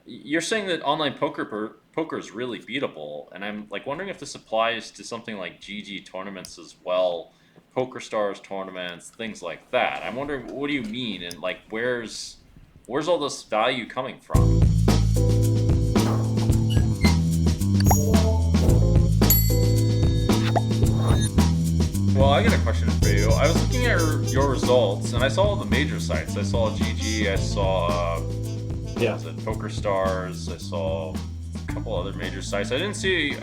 You're saying that online poker is really beatable, and I'm like wondering if this applies to something like GG tournaments as well, Poker Stars tournaments, things like that. I'm wondering what do you mean, and like where's all this value coming from? Well, I got a question for you. I was looking at your results, and I saw all the major sites. I saw GG. I saw what Yeah. was it, Poker Stars. I saw a couple other major sites. I didn't see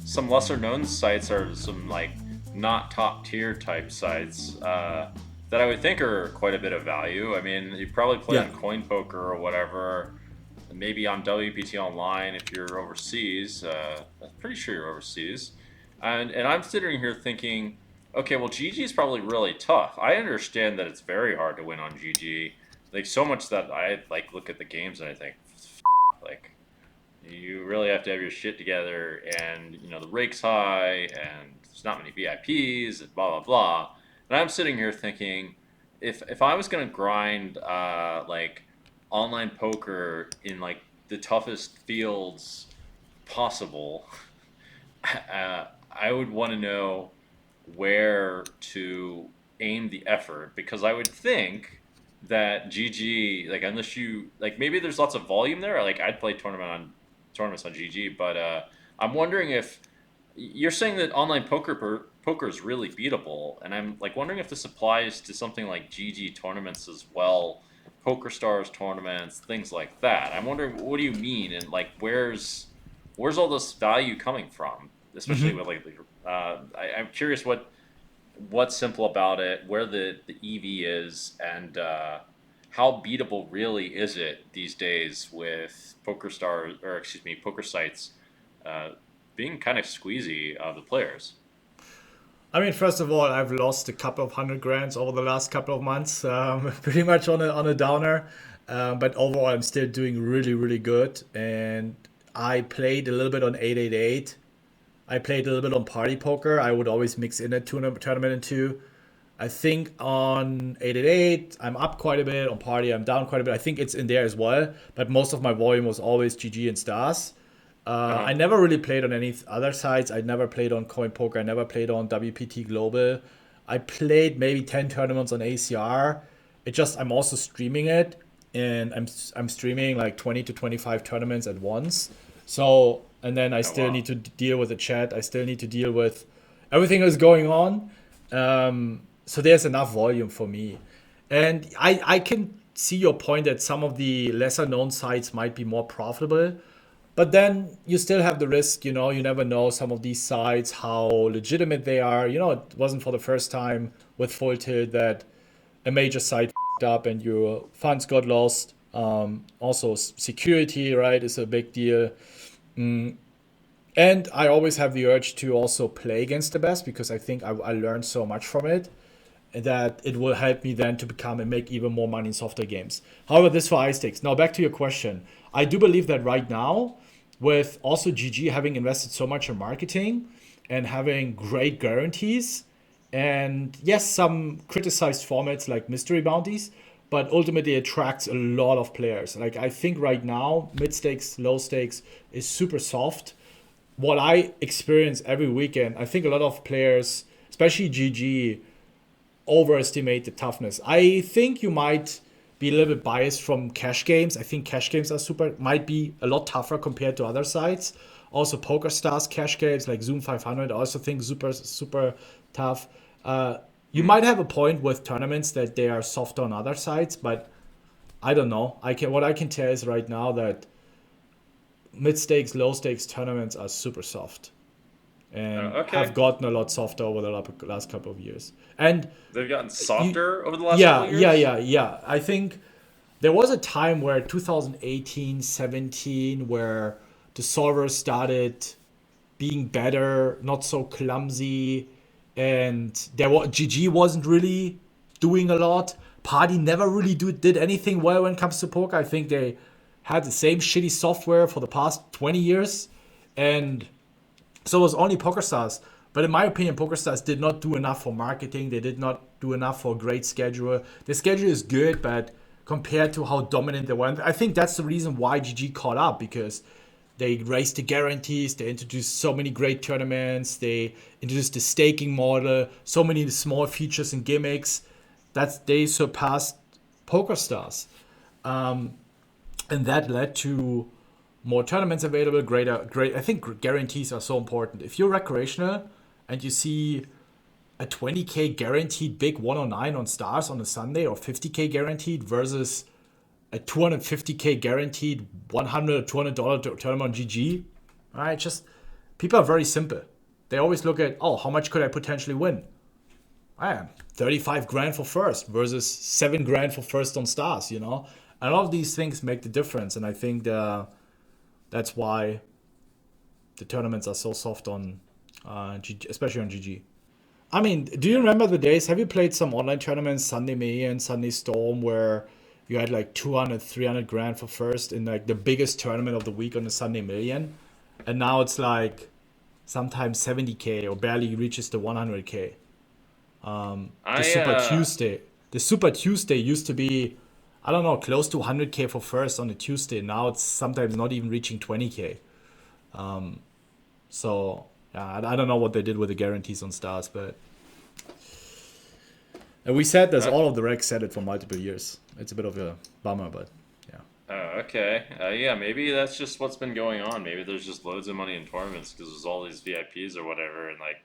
some lesser known sites or some like not top tier type sites that I would think are quite a bit of value. I mean, you probably play Yeah. on Coin Poker or whatever. Maybe on WPT Online if you're overseas. I'm pretty sure you're overseas. And I'm sitting here thinking, okay, well, GG is probably really tough. I understand that it's very hard to win on GG, like so much that I like look at the games and I think, like, you really have to have your shit together, and the rake's high, and there's not many VIPs, and blah blah blah. And I'm sitting here thinking, if I was gonna grind like online poker in like the toughest fields possible, I would want to know where to aim the effort, because I would think that GG, like, unless you like, maybe there's lots of volume there. Like, I'd play tournaments on GG, but I'm wondering if you're saying that online poker is really beatable, and I'm like wondering if this applies to something like GG tournaments as well, Poker Stars tournaments, things like that. I'm wondering what do you mean, and like where's all this value coming from, especially with like I'm curious what's simple about it, where the EV is, and how beatable really is it these days with Poker Stars, or excuse me, poker sites uh, being kind of squeezy of the players. I mean, first of all, I've lost a couple of hundred grands over the last couple of months, pretty much on a downer. But overall, I'm still doing really, really good. And I played a little bit on 888. I played a little bit on party poker. I would always mix in a tournament and two. I think on 888, I'm up quite a bit. On party, I'm down quite a bit. I think it's in there as well. But most of my volume was always GG and stars. Uh-huh. I never really played on any other sites. I never played on Coin Poker. I never played on WPT Global. I played maybe 10 tournaments on ACR. It just I'm also streaming it, and I'm streaming like 20 to 25 tournaments at once. So and then I Oh still wow. need to deal with the chat. I still need to deal with everything that's going on. So there's enough volume for me, and I can see your point that some of the lesser known sites might be more profitable, but then you still have the risk, you never know some of these sites, how legitimate they are. It wasn't for the first time with Full Tilt that a major site f***ed up and your funds got lost. Also, security, right, is a big deal. And I always have the urge to also play against the best because I think I learned so much from it that it will help me then to become and make even more money in softer games. However, this for high stakes. Now back to your question. I do believe that right now, with also GG having invested so much in marketing and having great guarantees, and yes, some criticized formats like mystery bounties, but ultimately attracts a lot of players. Like I think right now, mid stakes, low stakes is super soft. What I experience every weekend, I think a lot of players, especially GG, overestimate the toughness. I think you might be a little bit biased from cash games. I think cash games are might be a lot tougher compared to other sites. Also, Poker Stars cash games like Zoom 500, I also think super tough. You Hmm. might have a point with tournaments that they are softer on other sites, but I don't know. What I can tell is right now that mid stakes, low stakes tournaments are super soft and have Okay, gotten a lot softer over the last couple of years. And they've gotten you, softer over the last couple yeah, of yeah, years. yeah, yeah. I think there was a time where 2018, 17, where the solvers started being better, not so clumsy, and GG wasn't really doing a lot. Party never really did anything well when it comes to poker. I think they had the same shitty software for the past 20 years, and so it was only PokerStars. But in my opinion, PokerStars did not do enough for marketing. They did not do enough for a great schedule. The schedule is good, but compared to how dominant they were. And I think that's the reason why GG caught up, because they raised the guarantees, they introduced so many great tournaments, they introduced the staking model, so many small features and gimmicks that they surpassed poker stars. And that led to more tournaments available, great. I think guarantees are so important. If you're recreational and you see a 20k guaranteed big 109 on stars on a Sunday, or 50k guaranteed versus a 250k guaranteed 100 or $200 tournament on GG, right? Just people are very simple. They always look at, oh, how much could I potentially win? I am 35 grand for first versus 7 grand for first on stars, And all of these things make the difference. And I think that's why the tournaments are so soft on GG, especially on GG. I mean, do you remember the days? Have you played some online tournaments, Sunday Million, Sunday Storm, where you had like 200, 300 grand for first in like the biggest tournament of the week on the Sunday Million? And now it's like sometimes 70k or barely reaches the 100k. The I Super Tuesday. The Super Tuesday used to be, I don't know, close to 100k for first on a Tuesday. Now it's sometimes not even reaching 20k. So yeah, I don't know what they did with the guarantees on stars, but and we said this. uh, All of the recs said it for multiple years. It's a bit of a bummer, but yeah. okay. Yeah, maybe that's just what's been going on. Maybe there's just loads of money in tournaments because there's all these VIPs or whatever, and like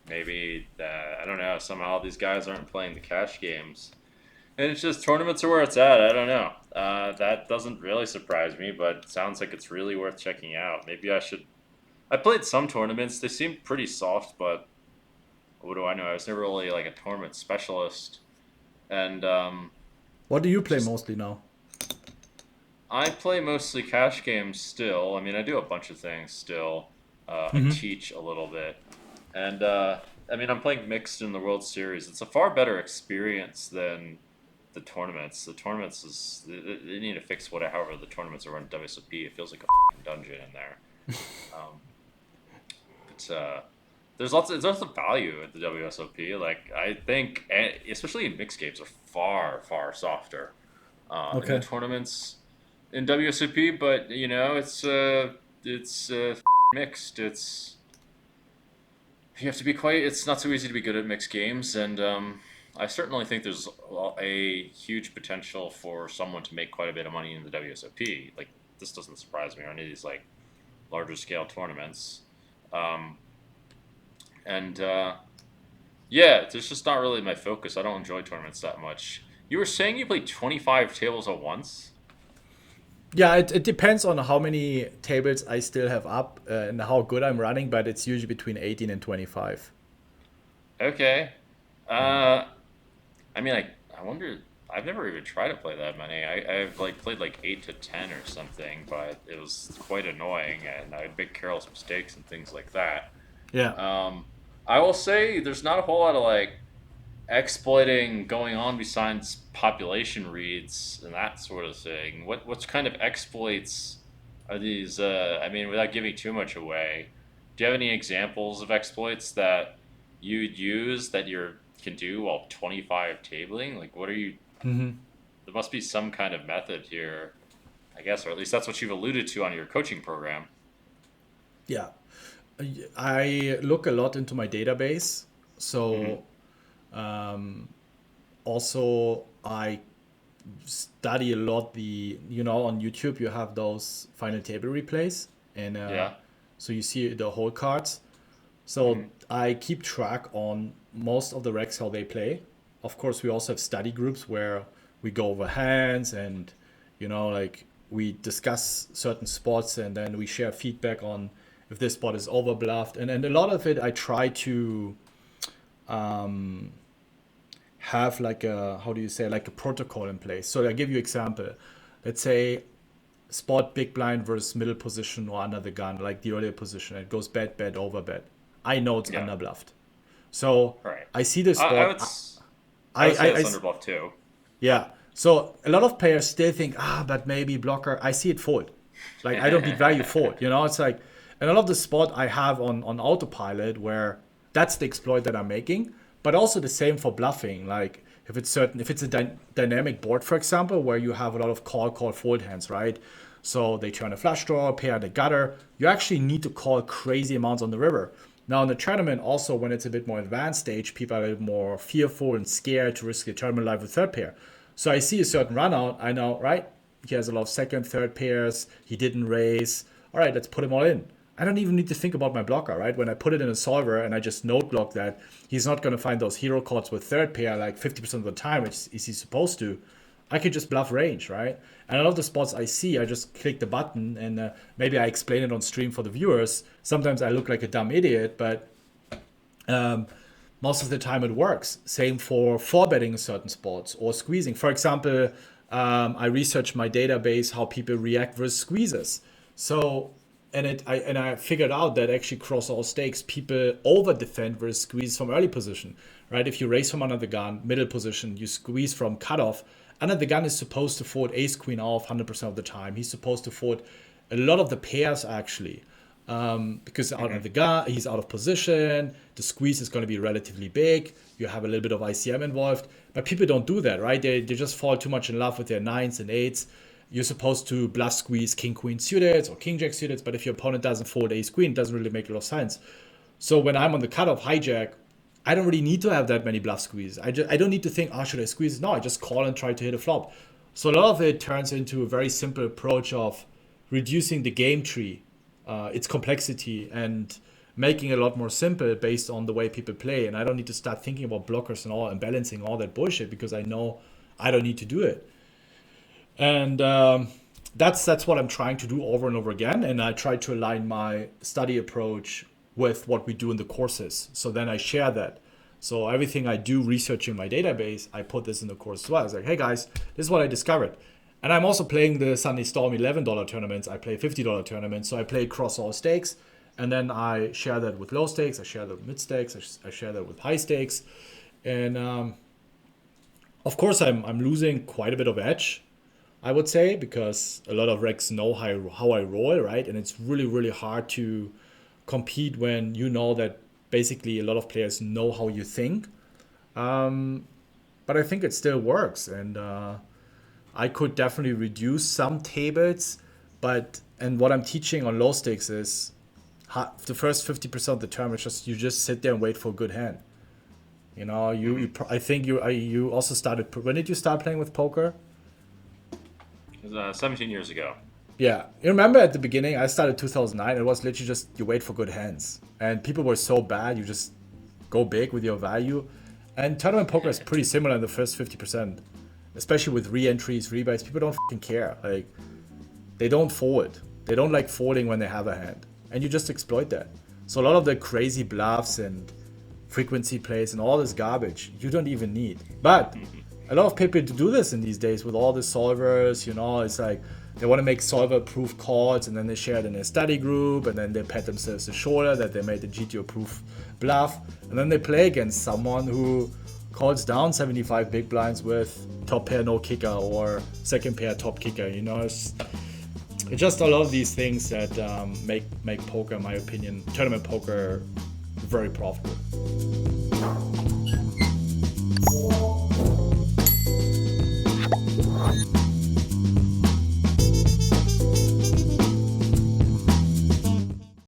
maybe I don't know. Somehow these guys aren't playing the cash games, and it's just tournaments are where it's at. I don't know. That doesn't really surprise me, but it sounds like it's really worth checking out. Maybe I should. I played some tournaments. They seemed pretty soft, but what do I know? I was never really like a tournament specialist, and What do you play just mostly now? I play mostly cash games still. I mean, I do a bunch of things still. I teach a little bit, and I mean, I'm playing mixed in the World Series. It's a far better experience than the tournaments. The tournaments they need to fix however the tournaments are run WSOP. It feels like a f***ing dungeon in there. Um, but there's lots of value at the WSOP. Like I think, especially in mixed games, are far softer in the Okay. tournaments in WSOP. But it's mixed. You have to be quite. It's not so easy to be good at mixed games, and I certainly think there's a huge potential for someone to make quite a bit of money in the WSOP. Like this doesn't surprise me, or any of these like larger scale tournaments. Um, and yeah, it's just not really my focus. I don't enjoy tournaments that much. You were saying you played 25 tables at once? Yeah, it depends on how many tables I still have up and how good I'm running, but it's usually between 18 and 25. Okay. Yeah. Uh, I mean, I wonder. I've never even tried to play that many. I've like played like 8 to 10 or something, but it was quite annoying, and I would make careless mistakes and things like that. Yeah. Um, I will say there's not a whole lot of like exploiting going on besides population reads and that sort of thing. What kind of exploits are these? I mean, without giving too much away, do you have any examples of exploits that you'd use that you can do while 25 tabling? Like, what are you? There must be some kind of method here, I guess, or at least that's what you've alluded to on your coaching program. Yeah. I look a lot into my database. Hmm. So also I study a lot on YouTube you have those final table replays, and Yeah. so you see the whole cards. So Hmm. I keep track on most of the recs how they play. Of course, we also have study groups where we go over hands and like we discuss certain spots, and then we share feedback on if this spot is overbluffed. And a lot of it I try to have like a, how do you say, like a protocol in place. So I give you example. Let's say spot big blind versus middle position or under the gun, like the earlier position. It goes bet, bet, over bet. I know it's Yeah. underbluffed. So Right. I see the I would spot. I would say I it's underbluff too. Yeah. So a lot of players still think, but maybe blocker. I see it fold. Like I don't beat value fold. It's like, and a lot of the spot I have on autopilot where that's the exploit that I'm making, but also the same for bluffing. Like if it's a dynamic board, for example, where you have a lot of call fold hands, right? So they turn a flush draw, pair the gutter. You actually need to call crazy amounts on the river. Now in the tournament, also when it's a bit more advanced stage, people are a bit more fearful and scared to risk the tournament live with third pair. So I see a certain run out, I know, right? He has a lot of second, third pairs. He didn't raise. All right, let's put him all in. I don't even need to think about my blocker, right? When I put it in a solver and I just note block that he's not going to find those hero cards with third pair like 50% of the time, which is he supposed to, I could just bluff range, right? And a lot of the spots I see, I just click the button and maybe I explain it on stream for the viewers. Sometimes I look like a dumb idiot, but most of the time it works. Same for 4-betting certain spots or squeezing. For example, I researched my database, how people react versus squeezes. So, I figured out that actually across all stakes, people over defend versus squeeze from early position, right? If you raise from under the gun, middle position, you squeeze from cutoff. Under the gun is supposed to fold ace queen off 100% of the time. He's supposed to fold a lot of the pairs actually, because out of the gun, he's out of position. The squeeze is going to be relatively big. You have a little bit of ICM involved, but people don't do that, right? They just fall too much in love with their 9s and 8s. You're supposed to bluff squeeze king queen suited or king jack suited, but if your opponent doesn't fold ace queen, it doesn't really make a lot of sense. So when I'm on the cutoff hijack, I don't really need to have that many bluff squeezes. I don't need to think, oh, should I squeeze? No, I just call and try to hit a flop. So a lot of it turns into a very simple approach of reducing the game tree, its complexity, and making it a lot more simple based on the way people play. And I don't need to start thinking about blockers and all and balancing all that bullshit because I know I don't need to do it. And that's what I'm trying to do over and over again. And I try to align my study approach with what we do in the courses. So then I share that. So everything I do researching my database, I put this in the course as well. It's like, hey guys, this is what I discovered. And I'm also playing the Sunday Storm $11 tournaments. I play $50 tournaments. So I play across all stakes. And then I share that with low stakes. I share that with mid stakes. I share that with high stakes. And of course, I'm losing quite a bit of edge, I would say, because a lot of recs know how I roll, right? And it's really, really hard to compete when you know that basically a lot of players know how you think. But I think it still works. And I could definitely reduce some tables. And what I'm teaching on low stakes is the first 50% of the term is just you just sit there and wait for a good hand. You know, I think you also started. When did you start playing with poker? It was 17 years ago. Yeah, you remember at the beginning, I started 2009. It was literally just you wait for good hands, and people were so bad. You just go big with your value, and tournament poker is pretty similar in the first 50%, especially with re-entries, rebuys. People don't fucking care. Like they don't fold. They don't like folding when they have a hand, and you just exploit that. So a lot of the crazy bluffs and frequency plays and all this garbage you don't even need. But a lot of people do this in these days with all the solvers. You know, it's like they want to make solver-proof calls, and then they share it in their study group, and then they pat themselves the shoulder that they made a GTO-proof bluff, and then they play against someone who calls down 75 big blinds with top pair no kicker or second pair top kicker. You know, it's just a lot of these things that make poker, in my opinion, tournament poker, very profitable.